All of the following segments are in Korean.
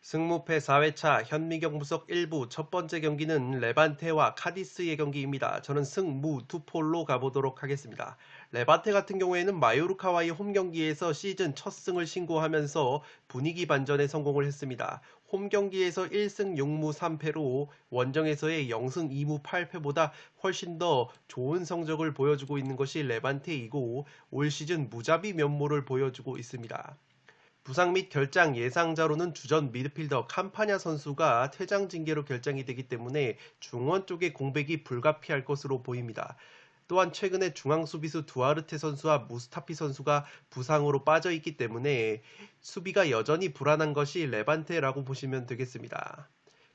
승무패 4회차 현미경무석 1부 첫 번째 경기는 레반테와 카디스의 경기입니다. 저는 승무 투폴로 가보도록 하겠습니다. 레반테 같은 경우에는 마요르카와의 홈경기에서 시즌 첫 승을 신고하면서 분위기 반전에 성공을 했습니다. 홈경기에서 1승 6무 3패로 원정에서의 0승 2무 8패보다 훨씬 더 좋은 성적을 보여주고 있는 것이 레반테이고 올 시즌 무자비 면모를 보여주고 있습니다. 부상 및 결장 예상자로는 주전 미드필더 캄파냐 선수가 퇴장 징계로 결정이 되기 때문에 중원 쪽의 공백이 불가피할 것으로 보입니다. 또한 최근에 중앙 수비수 두아르테 선수와 무스타피 선수가 부상으로 빠져 있기 때문에 수비가 여전히 불안한 것이 레반테라고 보시면 되겠습니다.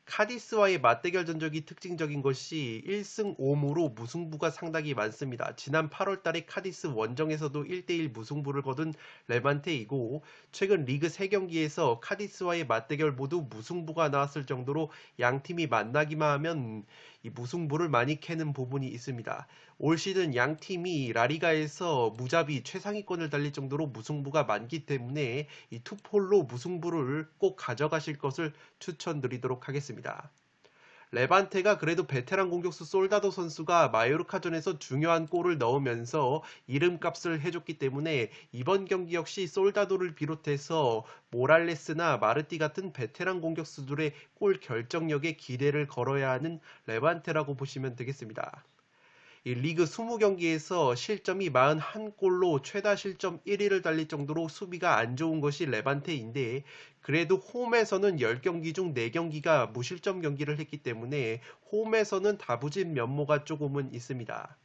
카디스와의 맞대결 전적이 특징적인 것이 1승 5무로 무승부가 상당히 많습니다. 지난 8월달에 카디스 원정에서도 1대1 무승부를 거둔 레반테이고 최근 리그 3경기에서 카디스와의 맞대결 모두 무승부가 나왔을 정도로 양팀이 만나기만 하면 이 무승부를 많이 캐는 부분이 있습니다. 올 시즌 양팀이 라리가에서 무자비 최상위권을 달릴 정도로 무승부가 많기 때문에 이 투폴로 무승부를 꼭 가져가실 것을 추천드리도록 하겠습니다. 레반테가 그래도 베테랑 공격수 솔다도 선수가 마요르카전에서 중요한 골을 넣으면서 이름값을 해줬기 때문에 이번 경기 역시 솔다도를 비롯해서 모랄레스나 마르티 같은 베테랑 공격수들의 골 결정력에 기대를 걸어야 하는 레반테라고 보시면 되겠습니다. 이 리그 20경기에서 실점이 41골로 최다 실점 1위를 달릴 정도로 수비가 안 좋은 것이 레반테인데 그래도 홈에서는 10경기 중 4경기가 무실점 경기를 했기 때문에 홈에서는 다부진 면모가 조금은 있습니다.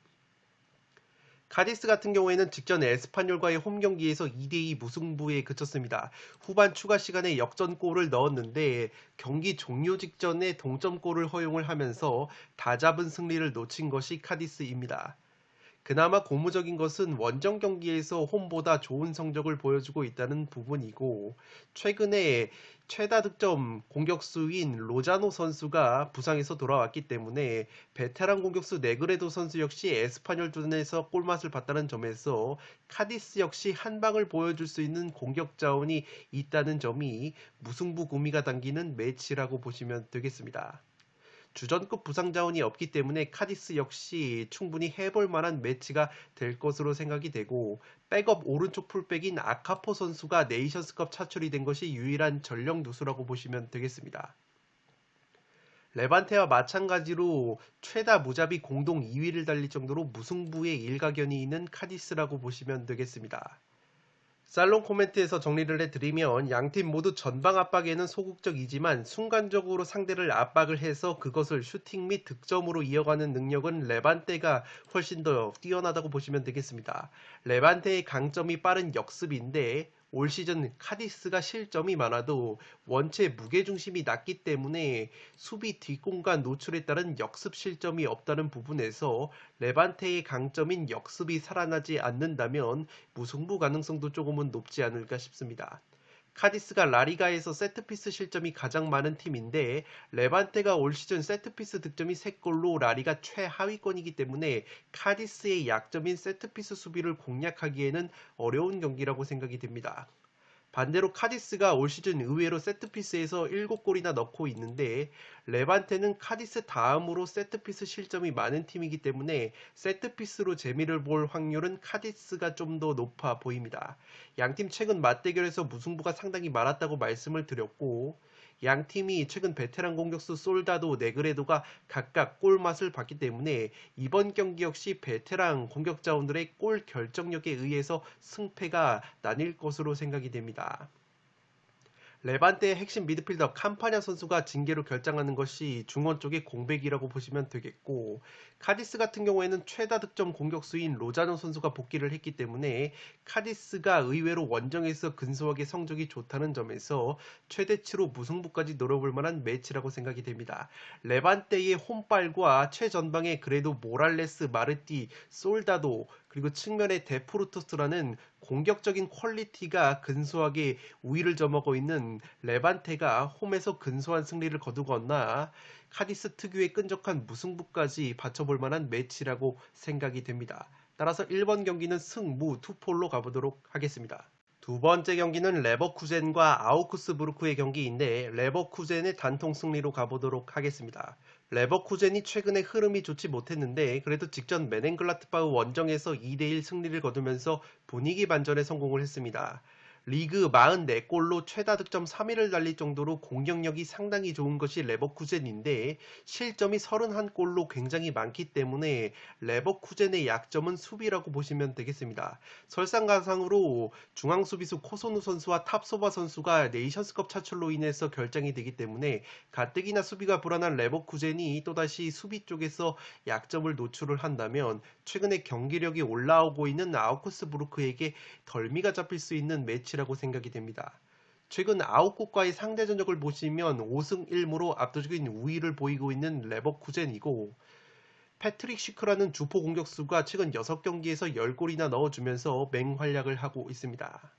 카디스 같은 경우에는 직전 에스파뇰과의 홈경기에서 2대2 무승부에 그쳤습니다. 후반 추가 시간에 역전골을 넣었는데 경기 종료 직전에 동점골을 허용을 하면서 다잡은 승리를 놓친 것이 카디스입니다. 그나마 고무적인 것은 원정 경기에서 홈보다 좋은 성적을 보여주고 있다는 부분이고 최근에 최다 득점 공격수인 로자노 선수가 부상에서 돌아왔기 때문에 베테랑 공격수 네그레도 선수 역시 에스파뇰전에서 골맛을 봤다는 점에서 카디스 역시 한 방을 보여줄 수 있는 공격 자원이 있다는 점이 무승부 구미가 당기는 매치라고 보시면 되겠습니다. 주전급 부상 자원이 없기 때문에 카디스 역시 충분히 해볼 만한 매치가 될 것으로 생각이 되고 백업 오른쪽 풀백인 아카포 선수가 네이션스컵 차출이 된 것이 유일한 전력 누수라고 보시면 되겠습니다. 레반테와 마찬가지로 최다 무자비 공동 2위를 달릴 정도로 무승부의 일가견이 있는 카디스라고 보시면 되겠습니다. 살롱 코멘트에서 정리를 해드리면 양팀 모두 전방 압박에는 소극적이지만 순간적으로 상대를 압박을 해서 그것을 슈팅 및 득점으로 이어가는 능력은 레반테가 훨씬 더 뛰어나다고 보시면 되겠습니다. 레반테의 강점이 빠른 역습인데 올 시즌 카디스가 실점이 많아도 원체 무게중심이 낮기 때문에 수비 뒷공간 노출에 따른 역습 실점이 없다는 부분에서 레반테의 강점인 역습이 살아나지 않는다면 무승부 가능성도 조금은 높지 않을까 싶습니다. 카디스가 라리가에서 세트피스 실점이 가장 많은 팀인데 레반테가 올 시즌 세트피스 득점이 3골로 라리가 최하위권이기 때문에 카디스의 약점인 세트피스 수비를 공략하기에는 어려운 경기라고 생각이 됩니다. 반대로 카디스가 올 시즌 의외로 세트피스에서 7골이나 넣고 있는데 레반테는 카디스 다음으로 세트피스 실점이 많은 팀이기 때문에 세트피스로 재미를 볼 확률은 카디스가 좀 더 높아 보입니다. 양팀 최근 맞대결에서 무승부가 상당히 많았다고 말씀을 드렸고 양팀이 최근 베테랑 공격수 솔다도 네그레도가 각각 골맛을 봤기 때문에 이번 경기 역시 베테랑 공격 자원들의 골 결정력에 의해서 승패가 나뉠 것으로 생각이 됩니다. 레반테의 핵심 미드필더 캄파냐 선수가 징계로 결정하는 것이 중원 쪽의 공백이라고 보시면 되겠고 카디스 같은 경우에는 최다 득점 공격수인 로자노 선수가 복귀를 했기 때문에 카디스가 의외로 원정에서 근소하게 성적이 좋다는 점에서 최대치로 무승부까지 노려볼 만한 매치라고 생각이 됩니다. 레반테의 홈빨과 최전방에 그래도 모랄레스, 마르티, 솔다도 그리고 측면에 데프루토스라는 공격적인 퀄리티가 근소하게 우위를 점하고 있는 레반테가 홈에서 근소한 승리를 거두거나 카디스 특유의 끈적한 무승부까지 받쳐볼 만한 매치라고 생각이 됩니다. 따라서 1번 경기는 승무 투폴로 가보도록 하겠습니다. 두 번째 경기는 레버쿠젠과 아우크스부르크의 경기인데 레버쿠젠의 단통 승리로 가보도록 하겠습니다. 레버쿠젠이 최근에 흐름이 좋지 못했는데 그래도 직전 메넨글라트바흐 원정에서 2대1 승리를 거두면서 분위기 반전에 성공을 했습니다. 리그 44골로 최다 득점 3위를 달릴 정도로 공격력이 상당히 좋은 것이 레버쿠젠인데 실점이 31골로 굉장히 많기 때문에 레버쿠젠의 약점은 수비라고 보시면 되겠습니다. 설상가상으로 중앙수비수 코소누 선수와 탑소바 선수가 네이션스컵 차출로 인해서 결장이 되기 때문에 가뜩이나 수비가 불안한 레버쿠젠이 또다시 수비 쪽에서 약점을 노출을 한다면 최근에 경기력이 올라오고 있는 아우크스부르크에게 덜미가 잡힐 수 있는 매치라고 생각이 됩니다. 최근 아웃국과의 상대 전적을 보시면 5승 1무로 압도적인 우위를 보이고 있는 레버쿠젠이고 패트릭 시크라는 주포 공격수가 최근 6경기에서 10골이나 넣어주면서 맹활약을 하고 있습니다.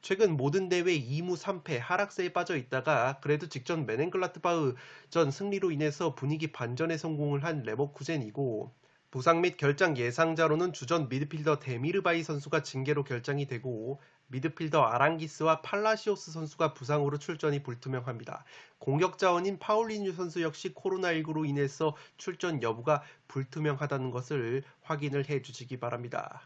최근 모든 대회 2무 3패 하락세에 빠져 있다가 그래도 직전 메넨글라트바흐 전 승리로 인해서 분위기 반전에 성공을 한 레버쿠젠이고 부상 및 결장 예상자로는 주전 미드필더 데미르바이 선수가 징계로 결장이 되고 미드필더 아랑기스와 팔라시오스 선수가 부상으로 출전이 불투명합니다. 공격 자원인 파울리뉴 선수 역시 코로나19로 인해서 출전 여부가 불투명하다는 것을 확인을 해주시기 바랍니다.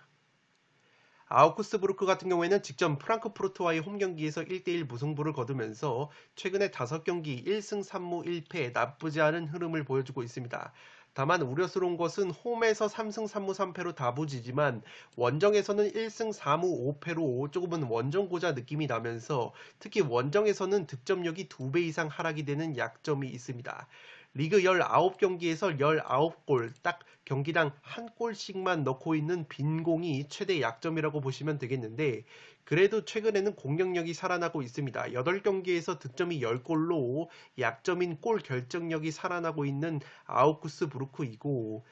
아우크스부르크 같은 경우에는 직전 프랑크푸르트와의 홈경기에서 1대1 무승부를 거두면서 최근에 5경기 1승 3무 1패 나쁘지 않은 흐름을 보여주고 있습니다. 다만 우려스러운 것은 홈에서 3승 3무 3패로 다부지지만 원정에서는 1승 4무 5패로 조금은 원정고자 느낌이 나면서 특히 원정에서는 득점력이 2배 이상 하락이 되는 약점이 있습니다. 리그 19경기에서 19골, 딱 경기당 한 골씩만 넣고 있는 빈공이 최대 약점이라고 보시면 되겠는데 그래도 최근에는 공격력이 살아나고 있습니다. 8경기에서 득점이 10골로 약점인 골 결정력이 살아나고 있는 아우크스부르크이고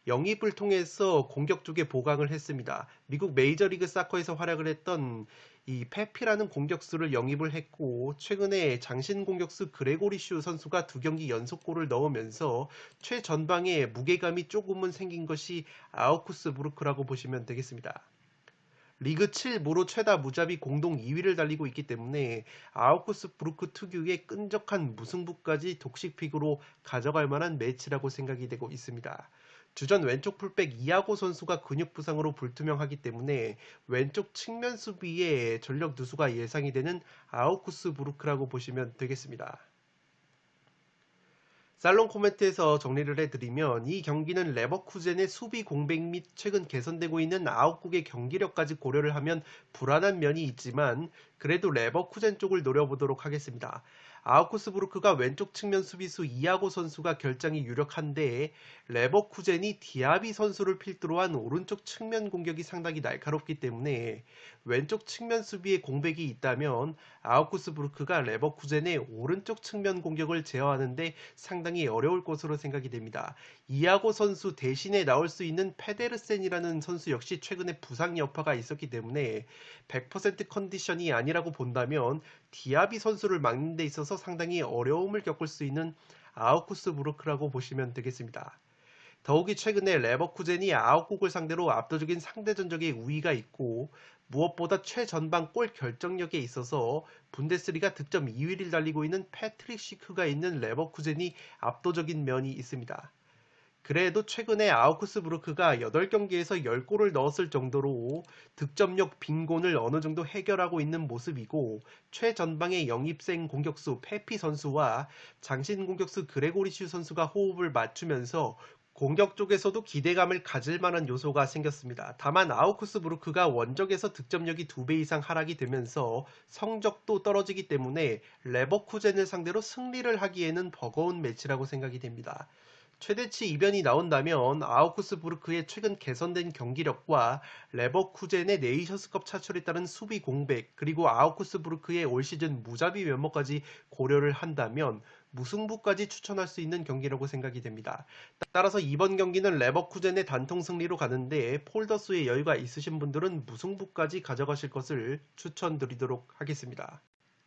영입을 통해서 공격 쪽에 보강을 했습니다. 미국 메이저리그 사커에서 활약을 했던 이 페피라는 공격수를 영입을 했고 최근에 장신 공격수 그레고리슈 선수가 2경기 연속골을 넣으면서 최전방에 무게감이 조금은 생긴 것이 아우크스부르크라고 보시면 되겠습니다. 리그 7무로 최다 무자비 공동 2위를 달리고 있기 때문에 아우크스부르크 특유의 끈적한 무승부까지 독식픽으로 가져갈 만한 매치라고 생각이 되고 있습니다. 주전 왼쪽 풀백 이아고 선수가 근육 부상으로 불투명하기 때문에 왼쪽 측면 수비에 전력 누수가 예상이 되는 아우크스부르크라고 보시면 되겠습니다. 살롱 코멘트에서 정리를 해드리면 이 경기는 레버쿠젠의 수비 공백 및 최근 개선되고 있는 아웃국의 경기력까지 고려를 하면 불안한 면이 있지만 그래도 레버쿠젠 쪽을 노려보도록 하겠습니다. 아우크스부르크가 왼쪽 측면 수비수 이아고 선수가 결장이 유력한데 레버쿠젠이 디아비 선수를 필두로 한 오른쪽 측면 공격이 상당히 날카롭기 때문에 왼쪽 측면 수비에 공백이 있다면 아우크스부르크가 레버쿠젠의 오른쪽 측면 공격을 제어하는데 상당히 어려울 것으로 생각이 됩니다. 이아고 선수 대신에 나올 수 있는 페데르센이라는 선수 역시 최근에 부상 여파가 있었기 때문에 100% 컨디션이 아니라고 본다면 디아비 선수를 막는 데 있어서 상당히 어려움을 겪을 수 있는 아우크스부르크라고 보시면 되겠습니다. 더욱이 최근에 레버쿠젠이 아웃국을 상대로 압도적인 상대 전적에 우위가 있고 무엇보다 최전방 골 결정력에 있어서 분데스리가 득점 2위를 달리고 있는 패트릭 시크가 있는 레버쿠젠이 압도적인 면이 있습니다. 그래도 최근에 아우크스부르크가 8경기에서 10골을 넣었을 정도로 득점력 빈곤을 어느 정도 해결하고 있는 모습이고 최전방의 영입생 공격수 페피 선수와 장신 공격수 그레고리슈 선수가 호흡을 맞추면서 공격 쪽에서도 기대감을 가질 만한 요소가 생겼습니다. 다만 아우크스부르크가 원정에서 득점력이 2배 이상 하락이 되면서 성적도 떨어지기 때문에 레버쿠젠을 상대로 승리를 하기에는 버거운 매치라고 생각이 됩니다. 최대치 이변이 나온다면 아우크스부르크의 최근 개선된 경기력과 레버쿠젠의 네이션스컵 차출에 따른 수비 공백, 그리고 아우크스부르크의 올 시즌 무자비 면모까지 고려를 한다면 무승부까지 추천할 수 있는 경기라고 생각이 됩니다. 따라서 이번 경기는 레버쿠젠의 단통 승리로 가는데 폴더스의 여유가 있으신 분들은 무승부까지 가져가실 것을 추천드리도록 하겠습니다.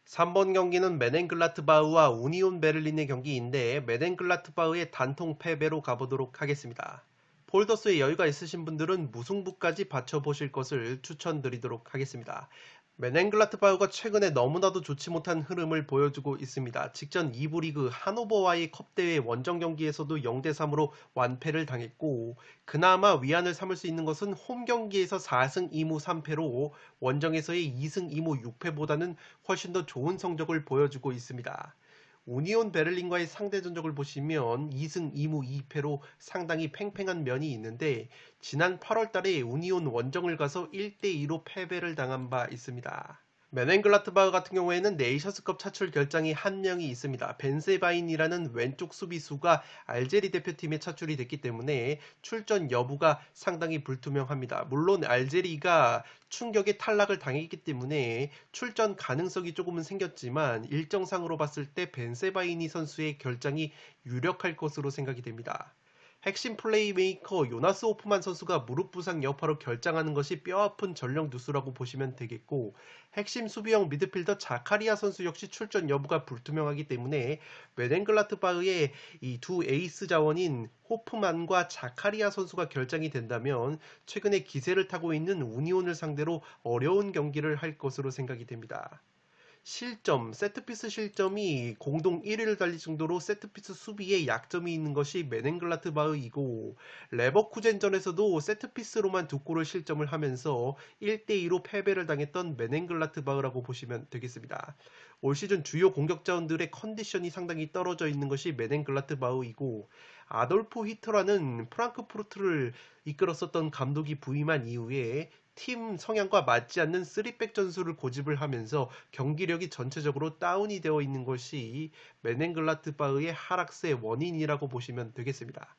3번 경기는 메넨글라트바흐와 우니온 베를린의 경기인데 메넨글라트바흐의 단통 패배로 가보도록 하겠습니다. 폴더스에 여유가 있으신 분들은 무승부까지 받쳐보실 것을 추천드리도록 하겠습니다. 메넨글라트바흐가 최근에 너무나도 좋지 못한 흐름을 보여주고 있습니다. 직전 2부 리그 하노버와의 컵대회 원정 경기에서도 0대3으로 완패를 당했고, 그나마 위안을 삼을 수 있는 것은 홈 경기에서 4승 2무 3패로 원정에서의 2승 2무 6패보다는 훨씬 더 좋은 성적을 보여주고 있습니다. 우니온 베를린과의 상대 전적을 보시면 2승 2무 2패로 상당히 팽팽한 면이 있는데, 지난 8월 달에 우니온 원정을 가서 1대2로 패배를 당한 바 있습니다. 메넨글라트바흐 같은 경우에는 네이션스컵 차출 결장이 한 명이 있습니다. 벤세바인이라는 왼쪽 수비수가 알제리 대표팀에 차출이 됐기 때문에 출전 여부가 상당히 불투명합니다. 물론 알제리가 충격의 탈락을 당했기 때문에 출전 가능성이 조금은 생겼지만 일정상으로 봤을 때 벤세바이니 선수의 결장이 유력할 것으로 생각이 됩니다. 핵심 플레이메이커 요나스 호프만 선수가 무릎 부상 여파로 결장하는 것이 뼈아픈 전력 누수라고 보시면 되겠고, 핵심 수비형 미드필더 자카리아 선수 역시 출전 여부가 불투명하기 때문에 메넨글라트바흐의 이 두 에이스 자원인 호프만과 자카리아 선수가 결장이 된다면 최근에 기세를 타고 있는 우니온을 상대로 어려운 경기를 할 것으로 생각이 됩니다. 실점, 세트피스 실점이 공동 1위를 달릴 정도로 세트피스 수비에 약점이 있는 것이 메넨글라트바흐이고, 레버쿠젠전에서도 세트피스로만 두 골을 실점을 하면서 1대2로 패배를 당했던 메넨글라트바흐라고 보시면 되겠습니다. 올 시즌 주요 공격자원들의 컨디션이 상당히 떨어져 있는 것이 메넨글라트바흐이고, 아돌프 히터라는 프랑크푸르트를 이끌었었던 감독이 부임한 이후에 팀 성향과 맞지 않는 3백 전술을 고집을 하면서 경기력이 전체적으로 다운이 되어 있는 것이 메넨글라트바흐의 하락세의 원인이라고 보시면 되겠습니다.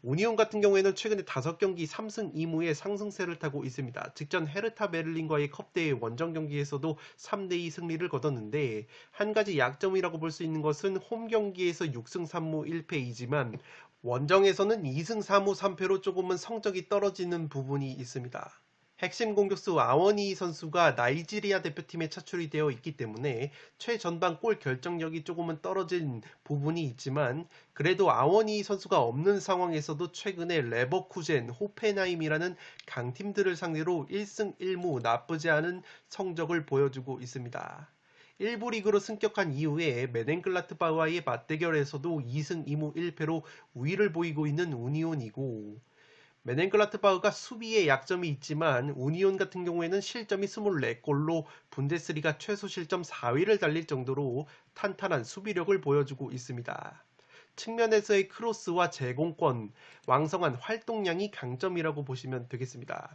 우니온 같은 경우에는 최근에 5경기 3승 2무의 상승세를 타고 있습니다. 직전 헤르타 베를린과의 컵대회 원정 경기에서도 3대2 승리를 거뒀는데, 한 가지 약점이라고 볼 수 있는 것은 홈 경기에서 6승 3무 1패이지만 원정에서는 2승 4무 3패로 조금은 성적이 떨어지는 부분이 있습니다. 핵심 공격수 아워니 선수가 나이지리아 대표팀에 차출이 되어 있기 때문에 최전방 골 결정력이 조금은 떨어진 부분이 있지만, 그래도 아워니 선수가 없는 상황에서도 최근에 레버쿠젠, 호펜하임이라는 강팀들을 상대로 1승 1무 나쁘지 않은 성적을 보여주고 있습니다. 1부 리그로 승격한 이후에 메넨글라트바흐와의 맞대결에서도 2승 2무 1패로 우위를 보이고 있는 우니온이고, 메넨글라트바흐가 수비에 약점이 있지만 우니온 같은 경우에는 실점이 24골로 분데스리가 최소 실점 4위를 달릴 정도로 탄탄한 수비력을 보여주고 있습니다. 측면에서의 크로스와 제공권, 왕성한 활동량이 강점이라고 보시면 되겠습니다.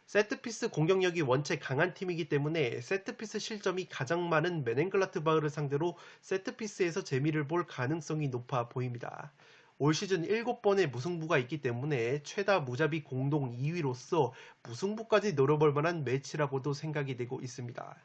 세트피스 공격력이 원체 강한 팀이기 때문에 세트피스 실점이 가장 많은 메넨글라트바흐를 상대로 세트피스에서 재미를 볼 가능성이 높아 보입니다. 올 시즌 7번의 무승부가 있기 때문에 최다 무자비 공동 2위로서 무승부까지 노려볼 만한 매치라고도 생각이 되고 있습니다.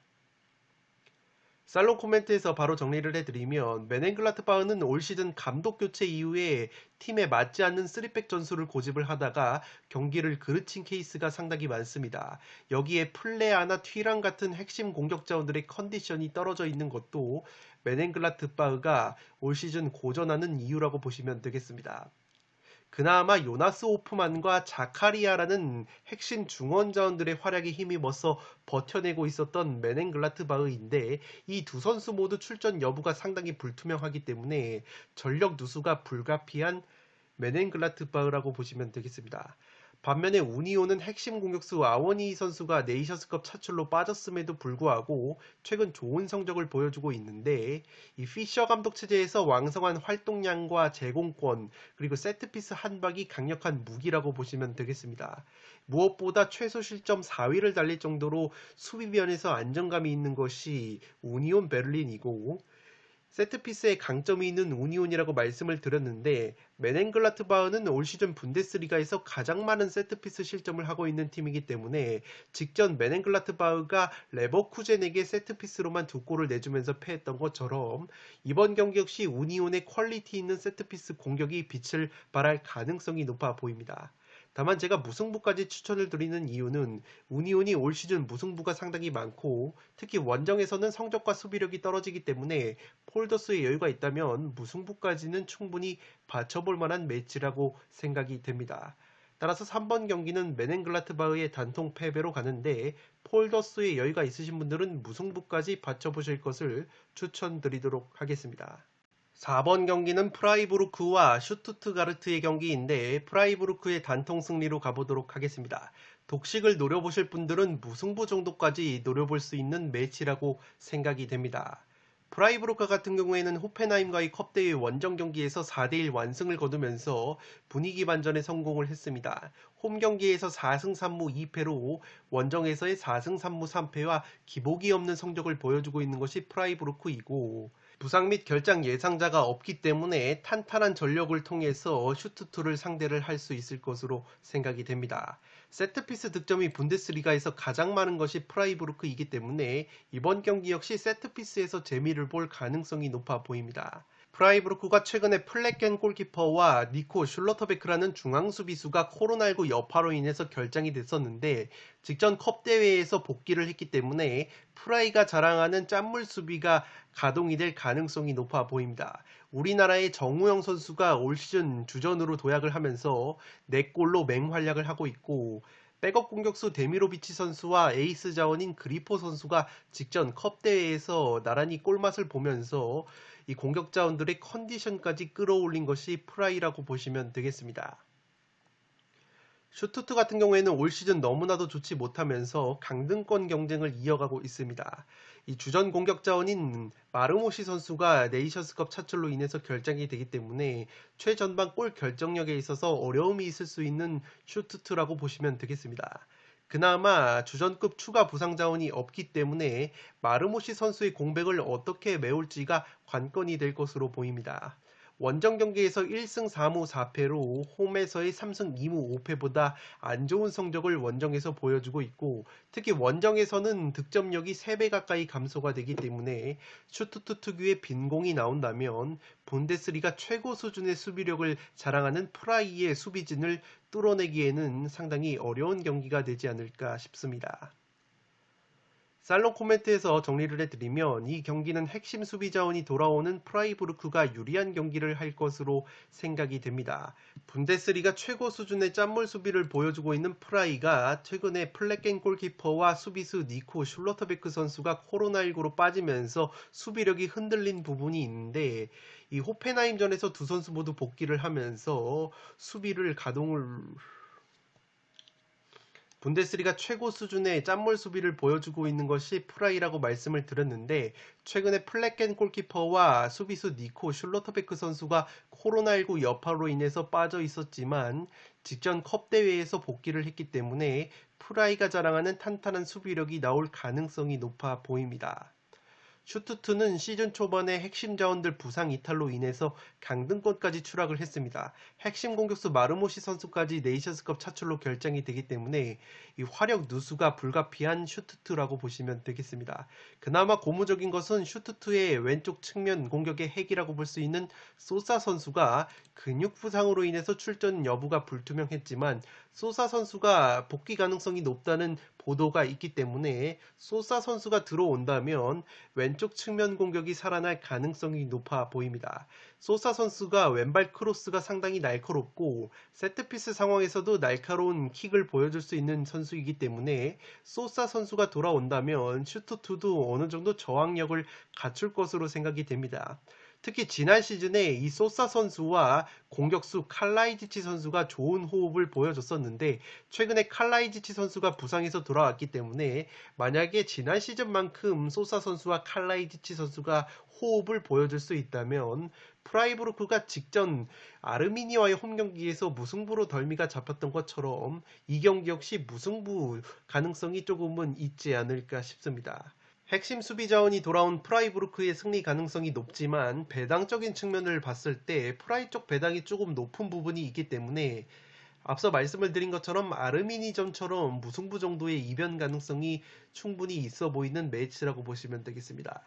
살롱 코멘트에서 바로 정리를 해드리면, 메넨글라트바흐는 올 시즌 감독 교체 이후에 팀에 맞지 않는 3백 전술을 고집을 하다가 경기를 그르친 케이스가 상당히 많습니다. 여기에 플레아나 튀랑 같은 핵심 공격자원들의 컨디션이 떨어져 있는 것도 메넨글라트바흐가 올 시즌 고전하는 이유라고 보시면 되겠습니다. 그나마 요나스 호프만과 자카리아라는 핵심 중원 자원들의 활약에 힘입어서 버텨내고 있었던 메넨글라트바흐인데, 이 두 선수 모두 출전 여부가 상당히 불투명하기 때문에 전력 누수가 불가피한 메넨글라트바흐라고 보시면 되겠습니다. 반면에 우니온은 핵심 공격수 아워니 선수가 네이션스컵 차출로 빠졌음에도 불구하고 최근 좋은 성적을 보여주고 있는데, 이 피셔 감독 체제에서 왕성한 활동량과 제공권, 그리고 세트피스 한박이 강력한 무기라고 보시면 되겠습니다. 무엇보다 최소 실점 4위를 달릴 정도로 수비면에서 안정감이 있는 것이 우니온 베를린이고, 세트피스에 강점이 있는 우니온이라고 말씀을 드렸는데 메넨글라트바흐는 올 시즌 분데스리가에서 가장 많은 세트피스 실점을 하고 있는 팀이기 때문에 직전 메넨글라트바흐가 레버쿠젠에게 세트피스로만 2골을 내주면서 패했던 것처럼 이번 경기 역시 우니온의 퀄리티 있는 세트피스 공격이 빛을 발할 가능성이 높아 보입니다. 다만 제가 무승부까지 추천을 드리는 이유는 우니온이 올 시즌 무승부가 상당히 많고 특히 원정에서는 성적과 수비력이 떨어지기 때문에 폴더스의 여유가 있다면 무승부까지는 충분히 받쳐볼 만한 매치라고 생각이 됩니다. 따라서 3번 경기는 메넨글라트바흐의 단통 패배로 가는데 폴더스의 여유가 있으신 분들은 무승부까지 받쳐보실 것을 추천드리도록 하겠습니다. 4번 경기는 프라이부르크와 슈투트가르트의 경기인데 프라이부르크의 단통 승리로 가보도록 하겠습니다. 독식을 노려보실 분들은 무승부 정도까지 노려볼 수 있는 매치라고 생각이 됩니다. 프라이부르크 같은 경우에는 호펜하임과의 컵대회 원정 경기에서 4대1 완승을 거두면서 분위기 반전에 성공을 했습니다. 홈 경기에서 4승 3무 2패로 원정에서의 4승 3무 3패와 기복이 없는 성적을 보여주고 있는 것이 프라이부르크이고 부상 및 결장 예상자가 없기 때문에 탄탄한 전력을 통해서 슈투트를 상대를 할 수 있을 것으로 생각이 됩니다. 세트피스 득점이 분데스리가에서 가장 많은 것이 프라이부르크이기 때문에 이번 경기 역시 세트피스에서 재미를 볼 가능성이 높아 보입니다. 프라이부르크가 최근에 플레켄 골키퍼와 니코 슐러터베크라는 중앙 수비수가 코로나19 여파로 인해서 결장이 됐었는데 직전 컵 대회에서 복귀를 했기 때문에 프라이가 자랑하는 짠물 수비가 가동이 될 가능성이 높아 보입니다. 우리나라의 정우영 선수가 올 시즌 주전으로 도약을 하면서 4골로 맹활약을 하고 있고 백업 공격수 데미로비치 선수와 에이스 자원인 그리포 선수가 직전 컵 대회에서 나란히 골맛을 보면서 이 공격 자원들의 컨디션까지 끌어올린 것이 프라이라고 보시면 되겠습니다. 슈투트 같은 경우에는 올 시즌 너무나도 좋지 못하면서 강등권 경쟁을 이어가고 있습니다. 이 주전 공격 자원인 마르모시 선수가 네이션스컵 차출로 인해서 결장이 되기 때문에 최전방 골 결정력에 있어서 어려움이 있을 수 있는 슈투트라고 보시면 되겠습니다. 그나마 주전급 추가 부상 자원이 없기 때문에 마르모시 선수의 공백을 어떻게 메울지가 관건이 될 것으로 보입니다. 원정 경기에서 1승 4무 4패로 홈에서의 3승 2무 5패보다 안 좋은 성적을 원정에서 보여주고 있고 특히 원정에서는 득점력이 3배 가까이 감소가 되기 때문에 슈투트 특유의 빈공이 나온다면 분데스리가 최고 수준의 수비력을 자랑하는 프라이의 수비진을 뚫어내기에는 상당히 어려운 경기가 되지 않을까 싶습니다. 살롱 코멘트에서 정리를 해드리면 이 경기는 핵심 수비 자원이 돌아오는 프라이부르크가 유리한 경기를 할 것으로 생각이 됩니다. 분데스리가 최고 수준의 짠물 수비를 보여주고 있는 프라이가 최근에 플레켄 골키퍼와 수비수 니코 슐러터베크 선수가 코로나19로 빠지면서 수비력이 흔들린 부분이 있는데 이 호펜하임전에서 두 선수 모두 복귀를 하면서 수비를 가동을 분데스리가 최고 수준의 짠물 수비를 보여주고 있는 것이 프라이라고 말씀을 드렸는데 최근에 플레켄 골키퍼와 수비수 니코 슐러터베크 선수가 코로나19 여파로 인해서 빠져 있었지만 직전 컵 대회에서 복귀를 했기 때문에 프라이가 자랑하는 탄탄한 수비력이 나올 가능성이 높아 보입니다. 슈투트는 시즌 초반에 핵심 자원들 부상 이탈로 인해서 강등권까지 추락을 했습니다. 핵심 공격수 마르모시 선수까지 네이션스컵 차출로 결정이 되기 때문에 이 화력 누수가 불가피한 슈투트라고 보시면 되겠습니다. 그나마 고무적인 것은 슈투트의 왼쪽 측면 공격의 핵이라고 볼 수 있는 소사 선수가 근육 부상으로 인해서 출전 여부가 불투명했지만 소사 선수가 복귀 가능성이 높다는 보도가 있기 때문에 소사 선수가 들어온다면 왼쪽 측면 공격이 살아날 가능성이 높아 보입니다. 소사 선수가 왼발 크로스가 상당히 날카롭고 세트피스 상황에서도 날카로운 킥을 보여줄 수 있는 선수이기 때문에 소사 선수가 돌아온다면 슈투트도 어느 정도 저항력을 갖출 것으로 생각이 됩니다. 특히 지난 시즌에 이 소사 선수와 공격수 칼라이지치 선수가 좋은 호흡을 보여줬었는데 최근에 칼라이지치 선수가 부상에서 돌아왔기 때문에 만약에 지난 시즌만큼 소사 선수와 칼라이지치 선수가 호흡을 보여줄 수 있다면 프라이부르크가 직전 아르미니아의 홈 경기에서 무승부로 덜미가 잡혔던 것처럼 이 경기 역시 무승부 가능성이 조금은 있지 않을까 싶습니다. 핵심 수비 자원이 돌아온 프라이부르크의 승리 가능성이 높지만 배당적인 측면을 봤을 때 프라이 쪽 배당이 조금 높은 부분이 있기 때문에 앞서 말씀을 드린 것처럼 아르미니점처럼 무승부 정도의 이변 가능성이 충분히 있어 보이는 매치라고 보시면 되겠습니다.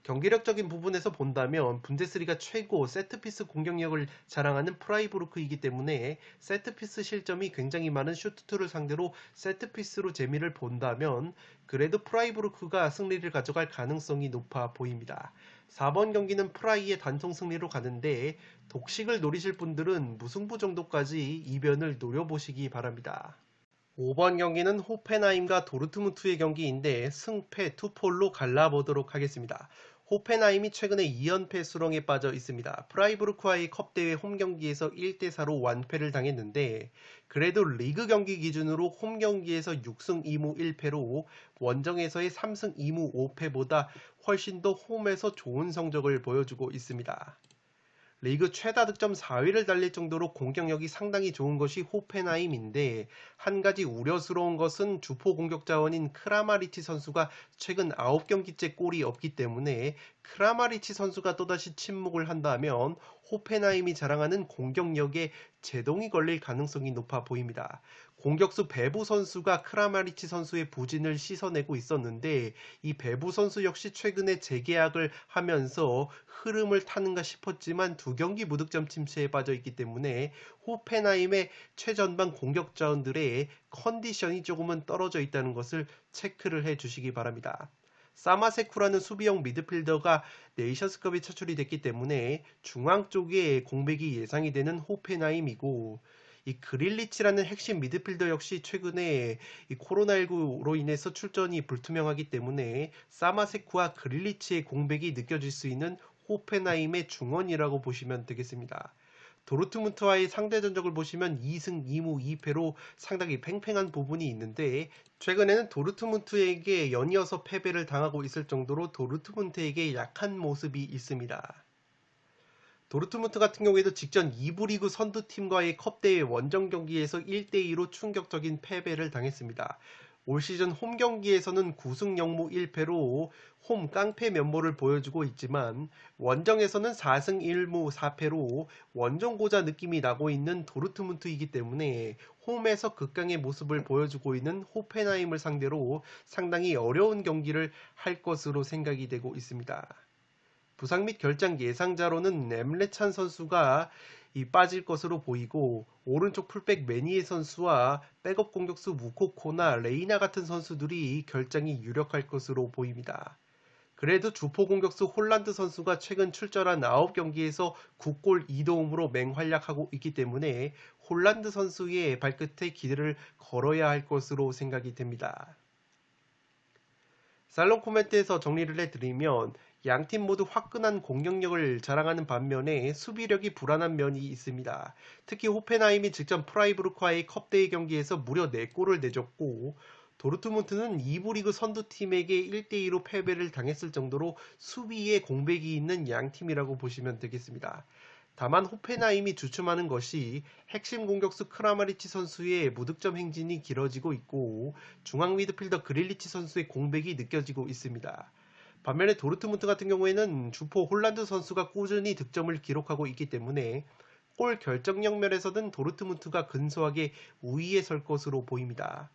경기력적인 부분에서 본다면 분데스리가 최고 세트피스 공격력을 자랑하는 프라이부르크이기 때문에 세트피스 실점이 굉장히 많은 슈투트를 상대로 세트피스로 재미를 본다면 그래도 프라이부르크가 승리를 가져갈 가능성이 높아 보입니다. 4번 경기는 프라이의 단통 승리로 가는데 독식을 노리실 분들은 무승부 정도까지 이변을 노려보시기 바랍니다. 5번 경기는 호펜하임과 도르트문트의 경기인데 승패 투폴로 갈라보도록 하겠습니다. 호펜하임이 최근에 2연패 수렁에 빠져 있습니다. 프라이부르크와의 컵대회 홈경기에서 1대4로 완패를 당했는데 그래도 리그 경기 기준으로 홈경기에서 6승 2무 1패로 원정에서의 3승 2무 5패보다 훨씬 더 홈에서 좋은 성적을 보여주고 있습니다. 리그 최다 득점 4위를 달릴 정도로 공격력이 상당히 좋은 것이 호펜하임인데 한 가지 우려스러운 것은 주포 공격 자원인 크라마리치 선수가 최근 9경기째 골이 없기 때문에 크라마리치 선수가 또다시 침묵을 한다면 호펜하임이 자랑하는 공격력에 제동이 걸릴 가능성이 높아 보입니다. 공격수 배부 선수가 크라마리치 선수의 부진을 씻어내고 있었는데 이 배부 선수 역시 최근에 재계약을 하면서 흐름을 타는가 싶었지만 2경기 무득점 침체에 빠져 있기 때문에 호펜하임의 최전방 공격 자원들의 컨디션이 조금은 떨어져 있다는 것을 체크를 해 주시기 바랍니다. 사마세쿠라는 수비형 미드필더가 네이션스컵에 차출이 됐기 때문에 중앙 쪽에 공백이 예상이 되는 호펜하임이고 이 그릴리치라는 핵심 미드필더 역시 최근에 이 코로나19로 인해서 출전이 불투명하기 때문에 사마세쿠와 그릴리치의 공백이 느껴질 수 있는 호펜하임의 중원이라고 보시면 되겠습니다. 도르트문트와의 상대 전적을 보시면 2승 2무 2패로 상당히 팽팽한 부분이 있는데 최근에는 도르트문트에게 연이어서 패배를 당하고 있을 정도로 도르트문트에게 약한 모습이 있습니다. 도르트문트 같은 경우에도 직전 2부 리그 선두팀과의 컵대회 원정 경기에서 1대2로 충격적인 패배를 당했습니다. 올 시즌 홈 경기에서는 9승 0무 1패로 홈 깡패 면모를 보여주고 있지만 원정에서는 4승 1무 4패로 원정고자 느낌이 나고 있는 도르트문트이기 때문에 홈에서 극강의 모습을 보여주고 있는 호펜하임을 상대로 상당히 어려운 경기를 할 것으로 생각이 되고 있습니다. 부상 및 결장 예상자로는 엠레찬 선수가 빠질 것으로 보이고 오른쪽 풀백 매니에 선수와 백업 공격수 무코코나 레이나 같은 선수들이 결장이 유력할 것으로 보입니다. 그래도 주포 공격수 홀란드 선수가 최근 출전한 9경기에서 9골 2도움으로 맹활약하고 있기 때문에 홀란드 선수의 발끝에 기대를 걸어야 할 것으로 생각이 됩니다. 살롱 코멘트에서 정리를 해드리면 양팀 모두 화끈한 공격력을 자랑하는 반면에 수비력이 불안한 면이 있습니다. 특히 호펜하임이 직전 프라이부르크와의 컵대회 경기에서 무려 4골을 내줬고 도르트문트는 2부 리그 선두팀에게 1대2로 패배를 당했을 정도로 수비에 공백이 있는 양팀이라고 보시면 되겠습니다. 다만 호펜하임이 주춤하는 것이 핵심 공격수 크라마리치 선수의 무득점 행진이 길어지고 있고 중앙 미드필더 그릴리치 선수의 공백이 느껴지고 있습니다. 반면에 도르트문트 같은 경우에는 주포 홀란드 선수가 꾸준히 득점을 기록하고 있기 때문에 골 결정력 면에서는 도르트문트가 근소하게 우위에 설 것으로 보입니다.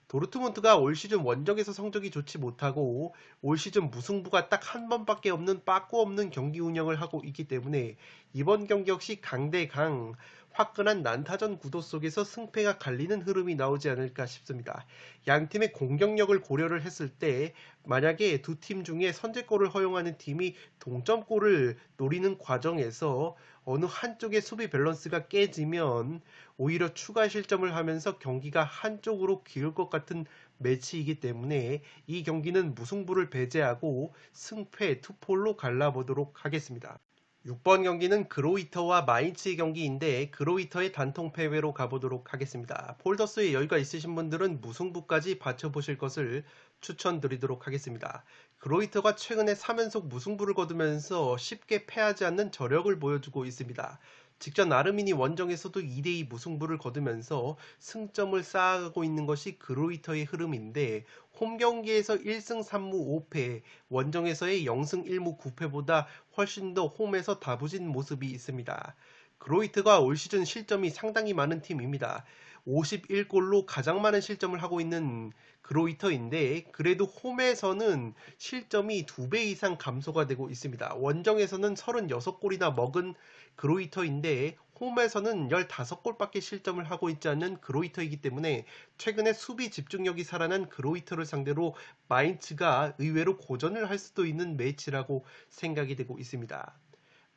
도르트문트가 올 시즌 원정에서 성적이 좋지 못하고 올 시즌 무승부가 딱 한 번밖에 없는 빠꾸 없는 경기 운영을 하고 있기 때문에 이번 경기 역시 강대강 화끈한 난타전 구도 속에서 승패가 갈리는 흐름이 나오지 않을까 싶습니다. 양팀의 공격력을 고려를 했을 때 만약에 두 팀 중에 선제골을 허용하는 팀이 동점골을 노리는 과정에서 어느 한쪽의 수비 밸런스가 깨지면 오히려 추가 실점을 하면서 경기가 한쪽으로 기울 것 같은 매치이기 때문에 이 경기는 무승부를 배제하고 승패 투폴로 갈라보도록 하겠습니다. 6번 경기는 그로이터와 마인츠의 경기인데 그로이터의 단통 패배로 가보도록 하겠습니다. 폴더스에 여유가 있으신 분들은 무승부까지 받쳐보실 것을 추천드리도록 하겠습니다. 그로이터가 최근에 3연속 무승부를 거두면서 쉽게 패하지 않는 저력을 보여주고 있습니다. 직전 아르민이 원정에서도 2대2 무승부를 거두면서 승점을 쌓아가고 있는 것이 그로이터의 흐름인데 홈 경기에서 1승 3무 5패, 원정에서의 0승 1무 9패보다 훨씬 더 홈에서 다부진 모습이 있습니다. 그로이트가 올 시즌 실점이 상당히 많은 팀입니다. 51골로 가장 많은 실점을 하고 있는 그로이터인데 그래도 홈에서는 실점이 2배 이상 감소가 되고 있습니다. 원정에서는 36골이나 먹은 그로이터인데 홈에서는 15골밖에 실점을 하고 있지 않는 그로이터이기 때문에 최근에 수비 집중력이 살아난 그로이터를 상대로 마인츠가 의외로 고전을 할 수도 있는 매치라고 생각이 되고 있습니다.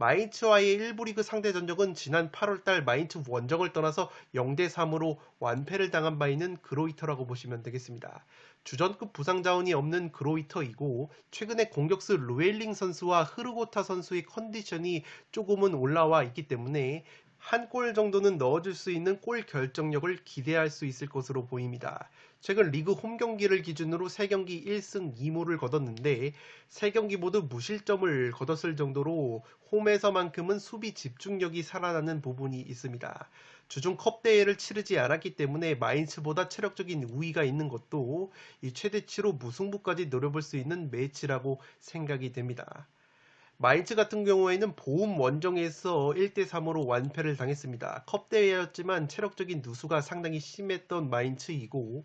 마인츠와의 1부 리그 상대 전적은 지난 8월달 마인츠 원정을 떠나서 0대3으로 완패를 당한 바 있는 그로이터라고 보시면 되겠습니다. 주전급 부상 자원이 없는 그로이터이고 최근에 공격수 루엘링 선수와 흐르고타 선수의 컨디션이 조금은 올라와 있기 때문에 한 골 정도는 넣어줄 수 있는 골 결정력을 기대할 수 있을 것으로 보입니다. 최근 리그 홈 경기를 기준으로 3경기 1승 2무를 거뒀는데 3경기 모두 무실점을 거뒀을 정도로 홈에서만큼은 수비 집중력이 살아나는 부분이 있습니다. 주중 컵 대회를 치르지 않았기 때문에 마인츠보다 체력적인 우위가 있는 것도 이 최대치로 무승부까지 노려볼 수 있는 매치라고 생각이 됩니다. 마인츠 같은 경우에는 보움 원정에서 1대3으로 완패를 당했습니다. 컵 대회였지만 체력적인 누수가 상당히 심했던 마인츠이고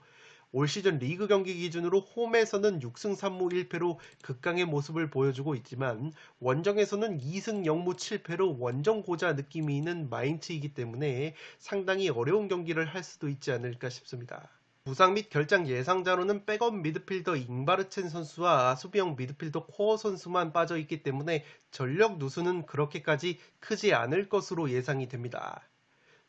올 시즌 리그 경기 기준으로 홈에서는 6승 3무 1패로 극강의 모습을 보여주고 있지만 원정에서는 2승 0무 7패로 원정 고자 느낌이 있는 마인츠이기 때문에 상당히 어려운 경기를 할 수도 있지 않을까 싶습니다. 부상 및 결장 예상자로는 백업 미드필더 잉바르첸 선수와 수비형 미드필더 코어 선수만 빠져 있기 때문에 전력 누수는 그렇게까지 크지 않을 것으로 예상이 됩니다.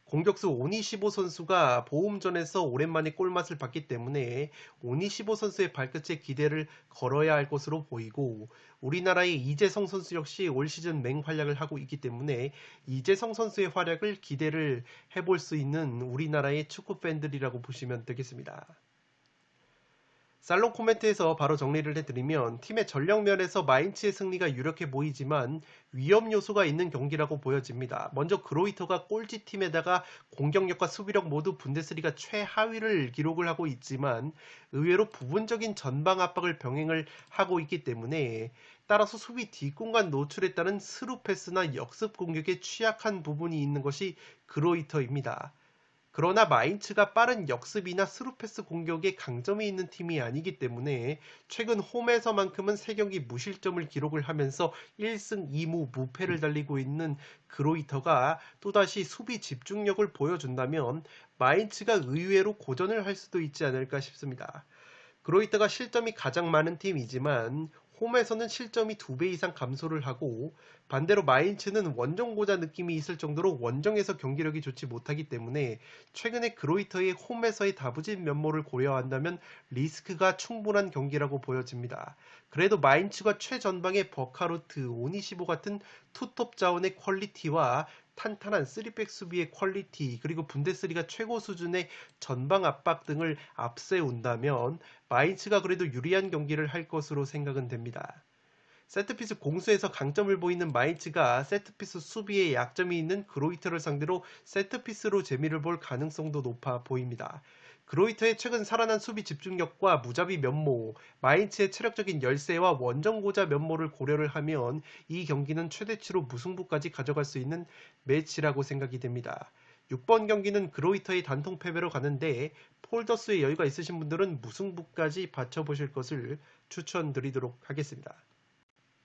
공격수 오니시보 선수가 보험전에서 오랜만에 골맛을 봤기 때문에 오니시보 선수의 발끝에 기대를 걸어야 할 것으로 보이고 우리나라의 이재성 선수 역시 올 시즌 맹활약을 하고 있기 때문에 이재성 선수의 활약을 기대를 해볼 수 있는 우리나라의 축구 팬들이라고 보시면 되겠습니다. 살롱 코멘트에서 바로 정리를 해드리면 팀의 전력면에서 마인츠의 승리가 유력해 보이지만 위험 요소가 있는 경기라고 보여집니다. 먼저 그로이터가 꼴찌팀에다가 공격력과 수비력 모두 분데스리가 최하위를 기록을 하고 있지만 의외로 부분적인 전방 압박을 병행을 하고 있기 때문에 따라서 수비 뒷공간 노출에 따른 스루 패스나 역습 공격에 취약한 부분이 있는 것이 그로이터입니다. 그러나 마인츠가 빠른 역습이나 스루패스 공격에 강점이 있는 팀이 아니기 때문에 최근 홈에서만큼은 3경기 무실점을 기록을 하면서 1승 2무 무패를 달리고 있는 그로이터가 또다시 수비 집중력을 보여준다면 마인츠가 의외로 고전을 할 수도 있지 않을까 싶습니다. 그로이터가 실점이 가장 많은 팀이지만 홈에서는 실점이 2배 이상 감소를 하고 반대로 마인츠는 원정고자 느낌이 있을 정도로 원정에서 경기력이 좋지 못하기 때문에 최근에 그로이터의 홈에서의 다부진 면모를 고려한다면 리스크가 충분한 경기라고 보여집니다. 그래도 마인츠가 최전방의 버카로트, 오니시보 같은 투톱 자원의 퀄리티와 탄탄한 3백 수비의 퀄리티 그리고 분데스리가 최고 수준의 전방 압박 등을 앞세운다면 마인츠가 그래도 유리한 경기를 할 것으로 생각은 됩니다. 세트피스 공수에서 강점을 보이는 마인츠가 세트피스 수비에 약점이 있는 그로이터를 상대로 세트피스로 재미를 볼 가능성도 높아 보입니다. 그로이터의 최근 살아난 수비 집중력과 무자비 면모, 마인츠의 체력적인 열세와 원정고자 면모를 고려를 하면 이 경기는 최대치로 무승부까지 가져갈 수 있는 매치라고 생각이 됩니다. 6번 경기는 그로이터의 단통 패배로 가는데 폴더스의 여유가 있으신 분들은 무승부까지 받쳐보실 것을 추천드리도록 하겠습니다.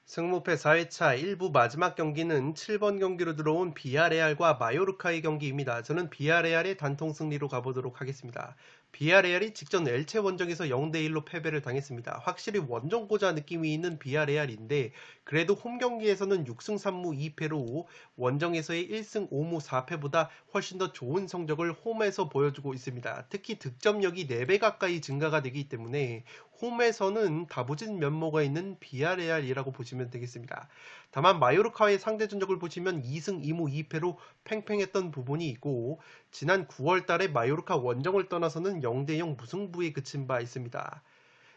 승무패 4회차 1부 마지막 경기는 7번 경기로 들어온 비아레알과 마요르카의 경기입니다. 저는 비아레알의 단통 승리로 가보도록 하겠습니다. 비아레알이 직전 엘체 원정에서 0대1로 패배를 당했습니다. 확실히 원정고자 느낌이 있는 비아레알인데 그래도 홈 경기에서는 6승 3무 2패로 원정에서의 1승 5무 4패보다 훨씬 더 좋은 성적을 홈에서 보여주고 있습니다. 특히 득점력이 4배 가까이 증가가 되기 때문에 홈에서는 다부진 면모가 있는 비아레알이라고 보시면 되겠습니다. 다만 마요르카의 상대 전적을 보시면 2승 2무 2패로 팽팽했던 부분이 있고 지난 9월 달에 마요르카 원정을 떠나서는 0대0 무승부에 그친 바 있습니다.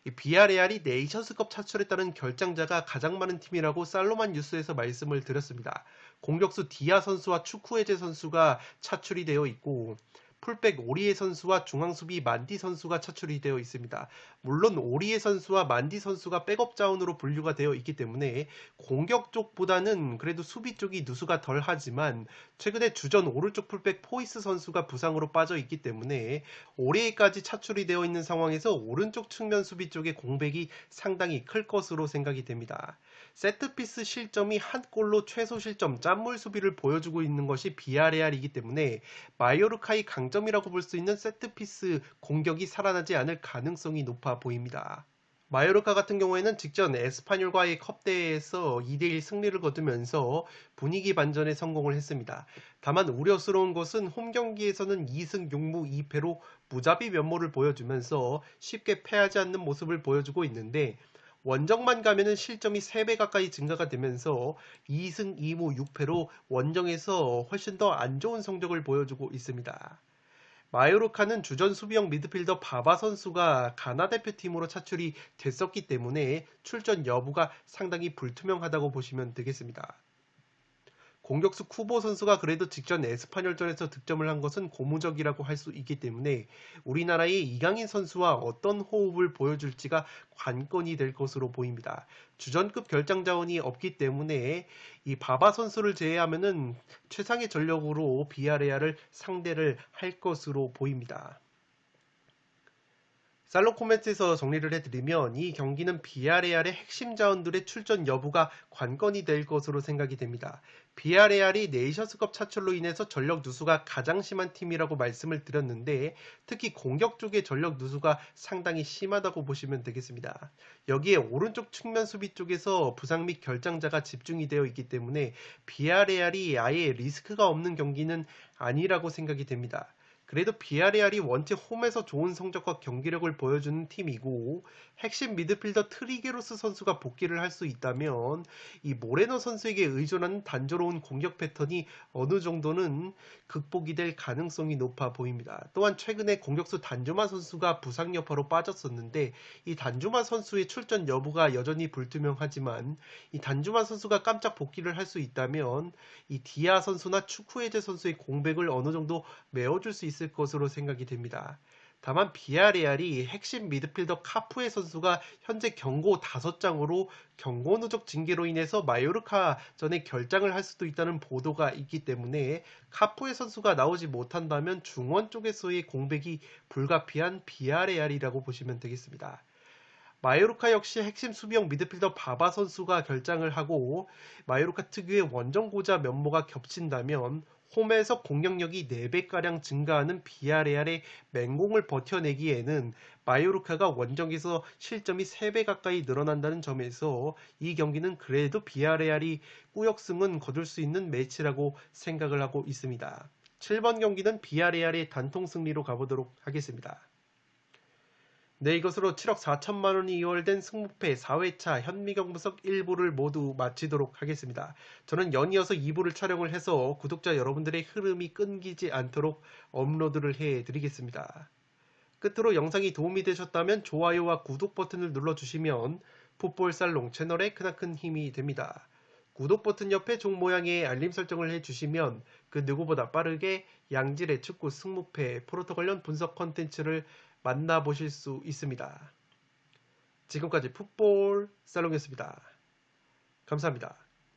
이 비아레알이 네이션스컵 차출했다는 결장자가 가장 많은 팀이라고 살로만 뉴스에서 말씀을 드렸습니다. 공격수 디아 선수와 추쿠에제 선수가 차출이 되어 있고 풀백 오리에 선수와 중앙수비 만디 선수가 차출이 되어 있습니다. 물론 오리에 선수와 만디 선수가 백업 자원으로 분류가 되어 있기 때문에 공격 쪽보다는 그래도 수비 쪽이 누수가 덜 하지만 최근에 주전 오른쪽 풀백 포이스 선수가 부상으로 빠져 있기 때문에 오리에까지 차출이 되어 있는 상황에서 오른쪽 측면 수비 쪽의 공백이 상당히 클 것으로 생각이 됩니다. 세트피스 실점이 한 골로 최소 실점 짠물 수비를 보여주고 있는 것이 비아레알이기 때문에 마요르카의 강점이라고 볼 수 있는 세트피스 공격이 살아나지 않을 가능성이 높아 보입니다. 마요르카 같은 경우에는 직전 에스파뇰과의 컵대회에서 2대1 승리를 거두면서 분위기 반전에 성공을 했습니다. 다만 우려스러운 것은 홈 경기에서는 2승 6무 2패로 무자비 면모를 보여주면서 쉽게 패하지 않는 모습을 보여주고 있는데 원정만 가면은 실점이 3배 가까이 증가가 되면서 2승 2무 6패로 원정에서 훨씬 더 안 좋은 성적을 보여주고 있습니다. 마요르카는 주전 수비형 미드필더 바바 선수가 가나 대표팀으로 차출이 됐었기 때문에 출전 여부가 상당히 불투명하다고 보시면 되겠습니다. 공격수 쿠보 선수가 그래도 직전 에스파뇰전에서 득점을 한 것은 고무적이라고 할 수 있기 때문에 우리나라의 이강인 선수와 어떤 호흡을 보여줄지가 관건이 될 것으로 보입니다. 주전급 결장 자원이 없기 때문에 이 바바 선수를 제외하면은 최상의 전력으로 비아레알을 상대를 할 것으로 보입니다. 살로 코멘트에서 정리를 해드리면 이 경기는 비아레알의 핵심 자원들의 출전 여부가 관건이 될 것으로 생각이 됩니다. 비아레알이 네이션스컵 차출로 인해서 전력 누수가 가장 심한 팀이라고 말씀을 드렸는데 특히 공격 쪽의 전력 누수가 상당히 심하다고 보시면 되겠습니다. 여기에 오른쪽 측면 수비 쪽에서 부상 및 결장자가 집중이 되어 있기 때문에 비아레알이 아예 리스크가 없는 경기는 아니라고 생각이 됩니다. 그래도 비아레알이 원체 홈에서 좋은 성적과 경기력을 보여주는 팀이고 핵심 미드필더 트리게로스 선수가 복귀를 할 수 있다면 이 모레노 선수에게 의존하는 단조로운 공격 패턴이 어느 정도는 극복이 될 가능성이 높아 보입니다. 또한 최근에 공격수 단주마 선수가 부상 여파로 빠졌었는데 이 단주마 선수의 출전 여부가 여전히 불투명하지만 이 단주마 선수가 깜짝 복귀를 할 수 있다면 이 디아 선수나 추쿠에제 선수의 공백을 어느 정도 메워줄 수 있을 것으로 생각이 됩니다. 다만 비아레알이 핵심 미드필더 카푸에 선수가 현재 경고 5장으로 경고 누적 징계로 인해서 마요르카 전에 결장을 할 수도 있다는 보도가 있기 때문에 카푸에 선수가 나오지 못한다면 중원 쪽에서의 공백이 불가피한 비아레알이라고 보시면 되겠습니다. 마요르카 역시 핵심 수비형 미드필더 바바 선수가 결장을 하고 마요르카 특유의 원정고자 면모가 겹친다면 홈에서 공격력이 4배가량 증가하는 비아레알의 맹공을 버텨내기에는 마요르카가 원정에서 실점이 3배 가까이 늘어난다는 점에서 이 경기는 그래도 비아레알이 꾸역승은 거둘 수 있는 매치라고 생각을 하고 있습니다. 7번 경기는 비아레알의 단통 승리로 가보도록 하겠습니다. 네, 이것으로 7억 4천만 원이 이월된 승무패 4회차 현미경무석 1부를 모두 마치도록 하겠습니다. 저는 연이어서 2부를 촬영을 해서 구독자 여러분들의 흐름이 끊기지 않도록 업로드를 해드리겠습니다. 끝으로 영상이 도움이 되셨다면 좋아요와 구독 버튼을 눌러주시면 풋볼살롱 채널에 크나큰 힘이 됩니다. 구독 버튼 옆에 종 모양의 알림 설정을 해주시면 그 누구보다 빠르게 양질의 축구 승무패 프로토 관련 분석 컨텐츠를 만나보실 수 있습니다. 지금까지 풋볼 살롱이었습니다. 감사합니다.